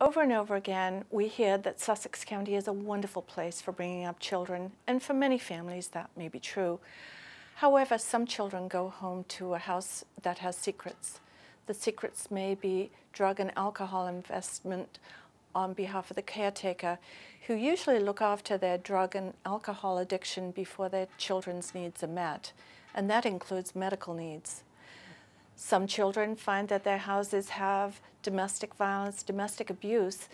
Over and over again, we hear that Sussex County is a wonderful place for bringing up children, and for many families that may be true. However, some children go home to a house that has secrets. The secrets may be drug and alcohol investment on behalf of the caretaker, who usually look after their drug and alcohol addiction before their children's needs are met, and that includes medical needs. Some children find that their houses have domestic violence, domestic abuse,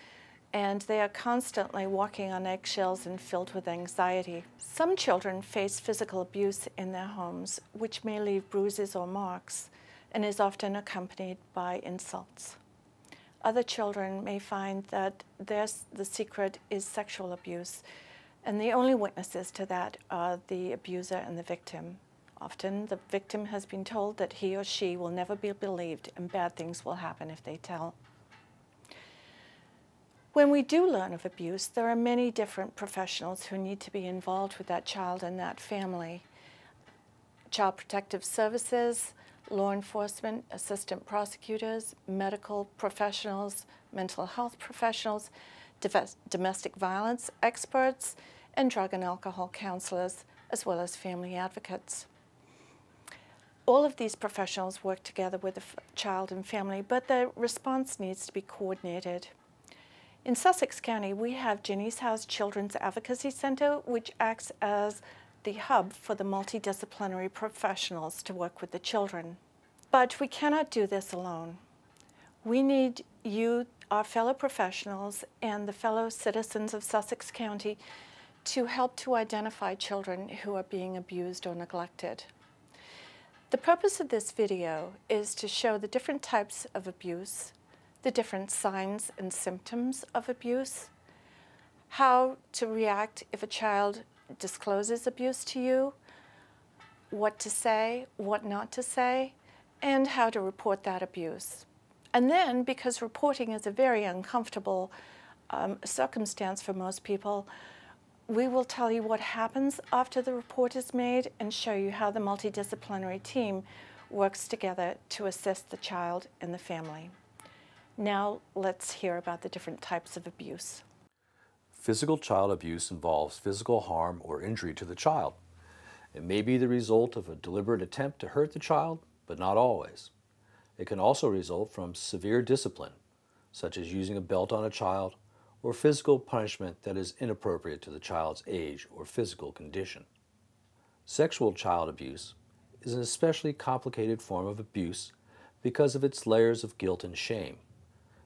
and they are constantly walking on eggshells and filled with anxiety. Some children face physical abuse in their homes, which may leave bruises or marks, and is often accompanied by insults. Other children may find that the secret is sexual abuse, and the only witnesses to that are the abuser and the victim. Often the victim has been told that he or she will never be believed and bad things will happen if they tell. When we do learn of abuse, there are many different professionals who need to be involved with that child and that family. Child Protective Services, law enforcement, assistant prosecutors, medical professionals, mental health professionals, domestic violence experts, and drug and alcohol counselors, as well as family advocates. All of these professionals work together with the child and family, but the response needs to be coordinated. In Sussex County, we have Ginnie's House Children's Advocacy Center, which acts as the hub for the multidisciplinary professionals to work with the children. But we cannot do this alone. We need you, our fellow professionals, and the fellow citizens of Sussex County to help to identify children who are being abused or neglected. The purpose of this video is to show the different types of abuse, the different signs and symptoms of abuse, how to react if a child discloses abuse to you, what to say, what not to say, and how to report that abuse. And then, because reporting is a very uncomfortable circumstance for most people, we will tell you what happens after the report is made and show you how the multidisciplinary team works together to assist the child and the family. Now let's hear about the different types of abuse. Physical child abuse involves physical harm or injury to the child. It may be the result of a deliberate attempt to hurt the child, but not always. It can also result from severe discipline, such as using a belt on a child, or physical punishment that is inappropriate to the child's age or physical condition. Sexual child abuse is an especially complicated form of abuse because of its layers of guilt and shame.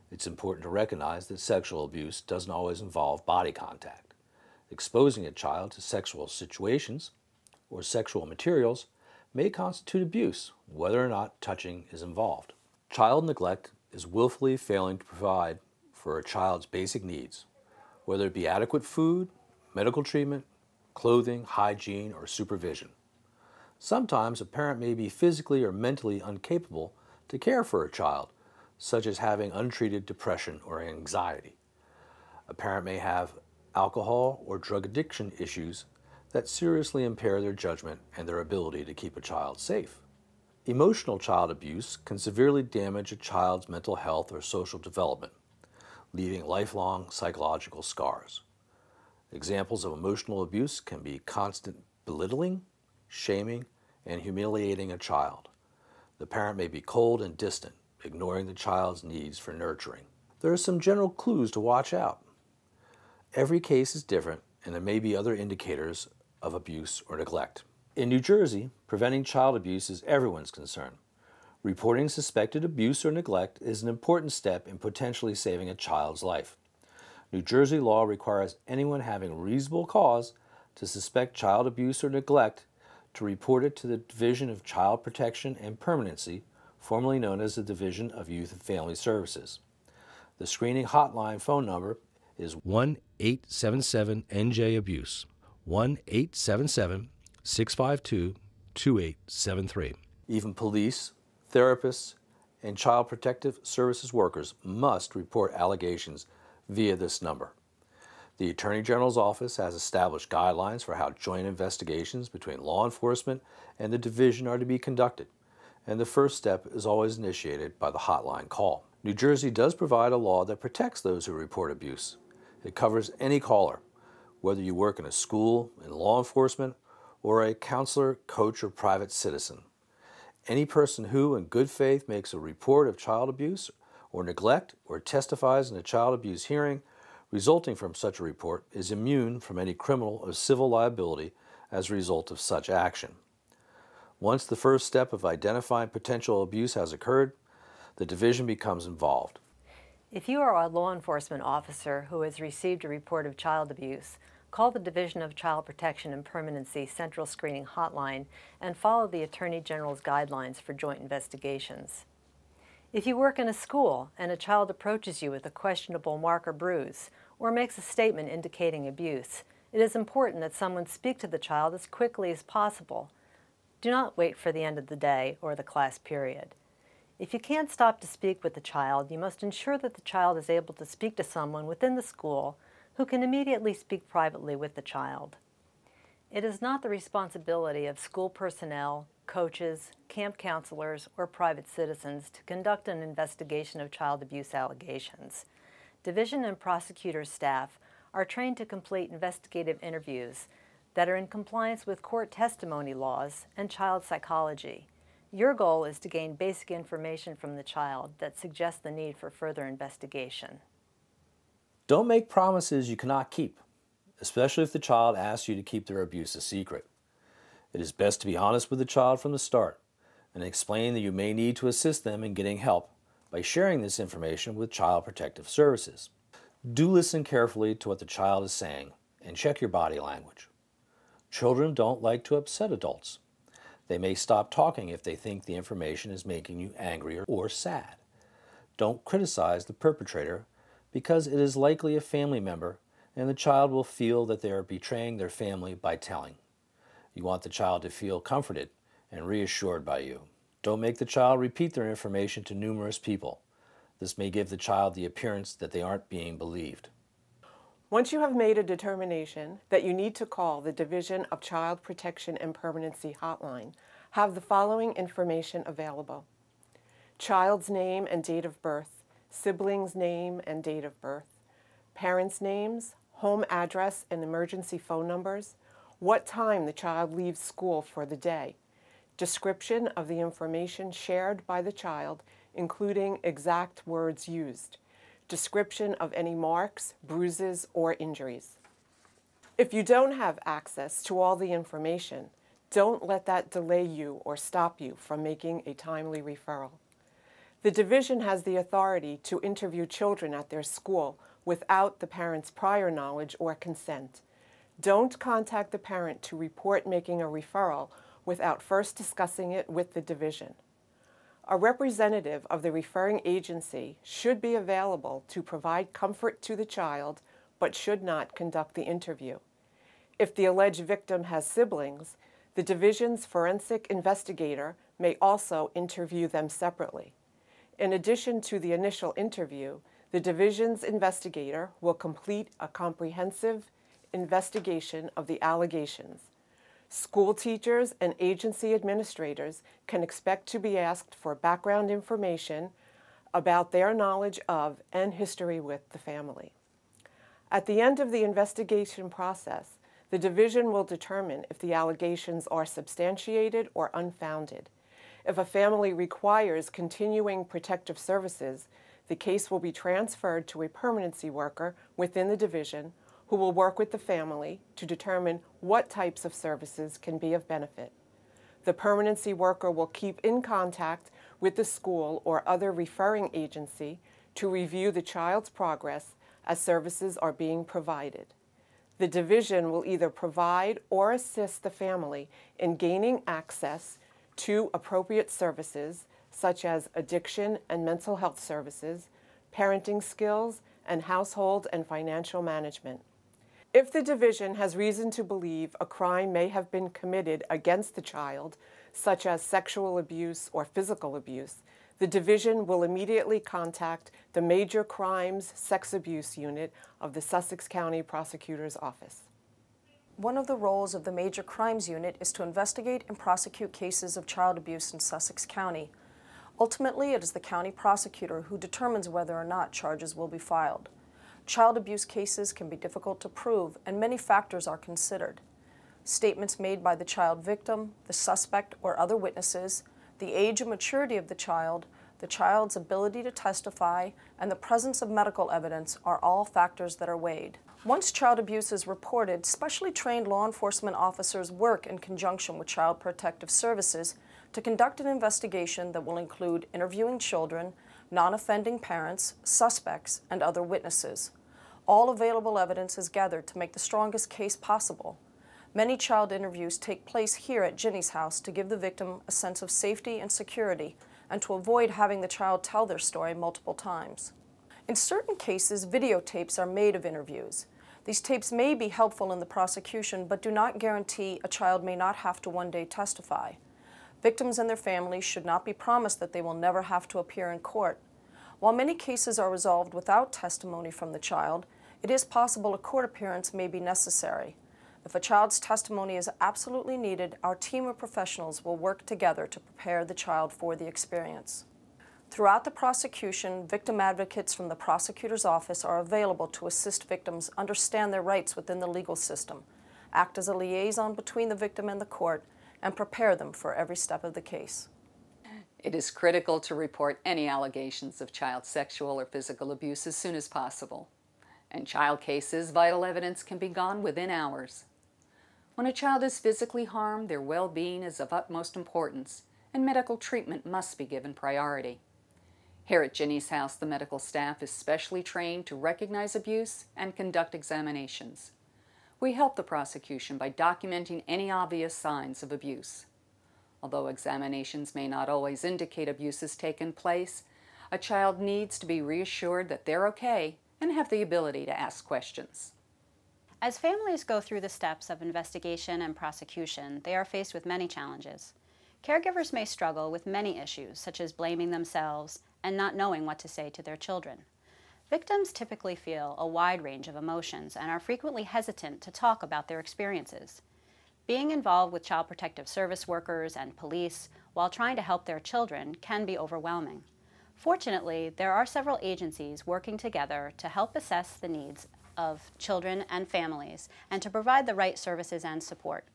It's important to recognize that sexual abuse doesn't always involve body contact. Exposing a child to sexual situations or sexual materials may constitute abuse, whether or not touching is involved. Child neglect is willfully failing to provide for a child's basic needs, whether it be adequate food, medical treatment, clothing, hygiene, or supervision. Sometimes a parent may be physically or mentally incapable to care for a child, such as having untreated depression or anxiety. A parent may have alcohol or drug addiction issues that seriously impair their judgment and their ability to keep a child safe. Emotional child abuse can severely damage a child's mental health or social development, leaving lifelong psychological scars. Examples of emotional abuse can be constant belittling, shaming, and humiliating a child. The parent may be cold and distant, ignoring the child's needs for nurturing. There are some general clues to watch out. Every case is different, and there may be other indicators of abuse or neglect. In New Jersey, preventing child abuse is everyone's concern. Reporting suspected abuse or neglect is an important step in potentially saving a child's life. New Jersey law requires anyone having reasonable cause to suspect child abuse or neglect to report it to the Division of Child Protection and Permanency, formerly known as the Division of Youth and Family Services. The screening hotline phone number is 1-877-NJ-ABUSE, 1-877-652-2873. Even police, therapists, and child protective services workers must report allegations via this number. The Attorney General's office has established guidelines for how joint investigations between law enforcement and the division are to be conducted, and the first step is always initiated by the hotline call. New Jersey does provide a law that protects those who report abuse. It covers any caller, whether you work in a school, in law enforcement, or a counselor, coach, or private citizen. Any person who, in good faith, makes a report of child abuse or neglect or testifies in a child abuse hearing resulting from such a report is immune from any criminal or civil liability as a result of such action. Once the first step of identifying potential abuse has occurred, the division becomes involved. If you are a law enforcement officer who has received a report of child abuse, call the Division of Child Protection and Permanency Central Screening Hotline and follow the Attorney General's guidelines for joint investigations. If you work in a school and a child approaches you with a questionable mark or bruise or makes a statement indicating abuse, it is important that someone speak to the child as quickly as possible. Do not wait for the end of the day or the class period. If you can't stop to speak with the child, you must ensure that the child is able to speak to someone within the school who can immediately speak privately with the child. It is not the responsibility of school personnel, coaches, camp counselors, or private citizens to conduct an investigation of child abuse allegations. Division and prosecutor staff are trained to complete investigative interviews that are in compliance with court testimony laws and child psychology. Your goal is to gain basic information from the child that suggests the need for further investigation. Don't make promises you cannot keep, especially if the child asks you to keep their abuse a secret. It is best to be honest with the child from the start and explain that you may need to assist them in getting help by sharing this information with Child Protective Services. Do listen carefully to what the child is saying and check your body language. Children don't like to upset adults. They may stop talking if they think the information is making you angry or sad. Don't criticize the perpetrator because it is likely a family member and the child will feel that they are betraying their family by telling. You want the child to feel comforted and reassured by you. Don't make the child repeat their information to numerous people. This may give the child the appearance that they aren't being believed. Once you have made a determination that you need to call the Division of Child Protection and Permanency Hotline, have the following information available: child's name and date of birth, sibling's name and date of birth, parents' names, home address and emergency phone numbers, what time the child leaves school for the day, description of the information shared by the child, including exact words used, description of any marks, bruises, or injuries. If you don't have access to all the information, don't let that delay you or stop you from making a timely referral. The division has the authority to interview children at their school without the parent's prior knowledge or consent. Don't contact the parent to report making a referral without first discussing it with the division. A representative of the referring agency should be available to provide comfort to the child, but should not conduct the interview. If the alleged victim has siblings, the division's forensic investigator may also interview them separately. In addition to the initial interview, the division's investigator will complete a comprehensive investigation of the allegations. School teachers and agency administrators can expect to be asked for background information about their knowledge of and history with the family. At the end of the investigation process, the division will determine if the allegations are substantiated or unfounded. If a family requires continuing protective services, the case will be transferred to a permanency worker within the division who will work with the family to determine what types of services can be of benefit. The permanency worker will keep in contact with the school or other referring agency to review the child's progress as services are being provided. The division will either provide or assist the family in gaining access to appropriate services such as addiction and mental health services, parenting skills, and household and financial management. If the division has reason to believe a crime may have been committed against the child, such as sexual abuse or physical abuse, the division will immediately contact the Major Crimes Sex Abuse Unit of the Sussex County Prosecutor's Office. One of the roles of the Major Crimes Unit is to investigate and prosecute cases of child abuse in Sussex County. Ultimately, it is the county prosecutor who determines whether or not charges will be filed. Child abuse cases can be difficult to prove, and many factors are considered. Statements made by the child victim, the suspect, or other witnesses, the age and maturity of the child's ability to testify, and the presence of medical evidence are all factors that are weighed. Once child abuse is reported, specially trained law enforcement officers work in conjunction with Child Protective Services to conduct an investigation that will include interviewing children, non-offending parents, suspects, and other witnesses. All available evidence is gathered to make the strongest case possible. Many child interviews take place here at Ginnie's house to give the victim a sense of safety and security, and to avoid having the child tell their story multiple times. In certain cases, videotapes are made of interviews. These tapes may be helpful in the prosecution, but do not guarantee a child may not have to one day testify. Victims and their families should not be promised that they will never have to appear in court. While many cases are resolved without testimony from the child, it is possible a court appearance may be necessary. If a child's testimony is absolutely needed, our team of professionals will work together to prepare the child for the experience. Throughout the prosecution, victim advocates from the prosecutor's office are available to assist victims understand their rights within the legal system, act as a liaison between the victim and the court, and prepare them for every step of the case. It is critical to report any allegations of child sexual or physical abuse as soon as possible. In child cases, vital evidence can be gone within hours. When a child is physically harmed, their well-being is of utmost importance, and medical treatment must be given priority. Here at Ginnie's house, the medical staff is specially trained to recognize abuse and conduct examinations. We help the prosecution by documenting any obvious signs of abuse. Although examinations may not always indicate abuse has taken place, a child needs to be reassured that they're okay and have the ability to ask questions. As families go through the steps of investigation and prosecution, they are faced with many challenges. Caregivers may struggle with many issues, such as blaming themselves and not knowing what to say to their children. Victims typically feel a wide range of emotions and are frequently hesitant to talk about their experiences. Being involved with Child Protective Service workers and police while trying to help their children can be overwhelming. Fortunately, there are several agencies working together to help assess the needs of children and families and to provide the right services and support.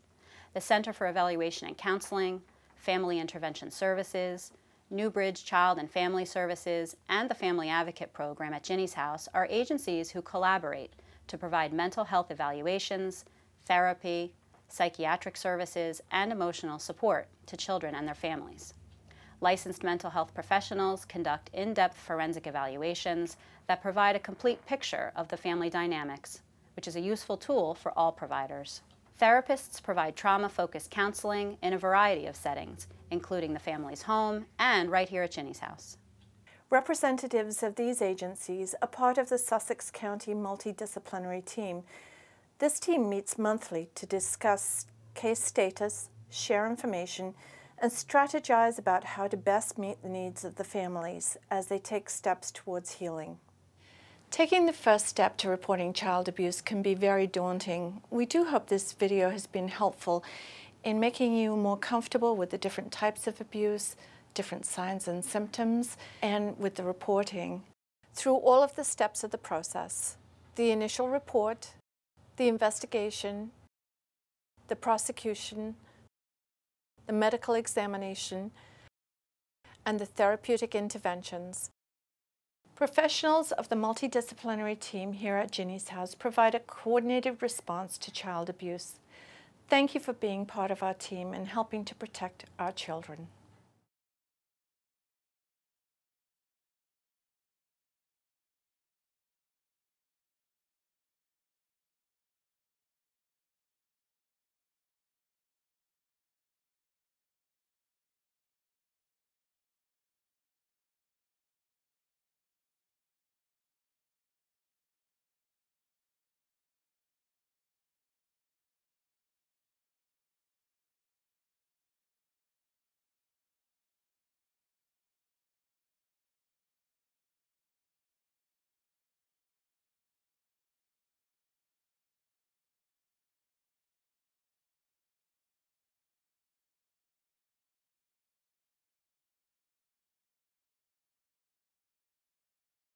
The Center for Evaluation and Counseling, Family Intervention Services, Newbridge Child and Family Services, and the Family Advocate Program at Ginnie's House are agencies who collaborate to provide mental health evaluations, therapy, psychiatric services, and emotional support to children and their families. Licensed mental health professionals conduct in-depth forensic evaluations that provide a complete picture of the family dynamics, which is a useful tool for all providers. Therapists provide trauma-focused counseling in a variety of settings, including the family's home and right here at Ginnie's house. Representatives of these agencies are part of the Sussex County Multidisciplinary Team. This team meets monthly to discuss case status, share information, and strategize about how to best meet the needs of the families as they take steps towards healing. Taking the first step to reporting child abuse can be very daunting. We do hope this video has been helpful in making you more comfortable with the different types of abuse, different signs and symptoms, and with the reporting. Through all of the steps of the process, the initial report, the investigation, the prosecution, the medical examination, and the therapeutic interventions. Professionals of the multidisciplinary team here at Ginnie's House provide a coordinated response to child abuse. Thank you for being part of our team and helping to protect our children.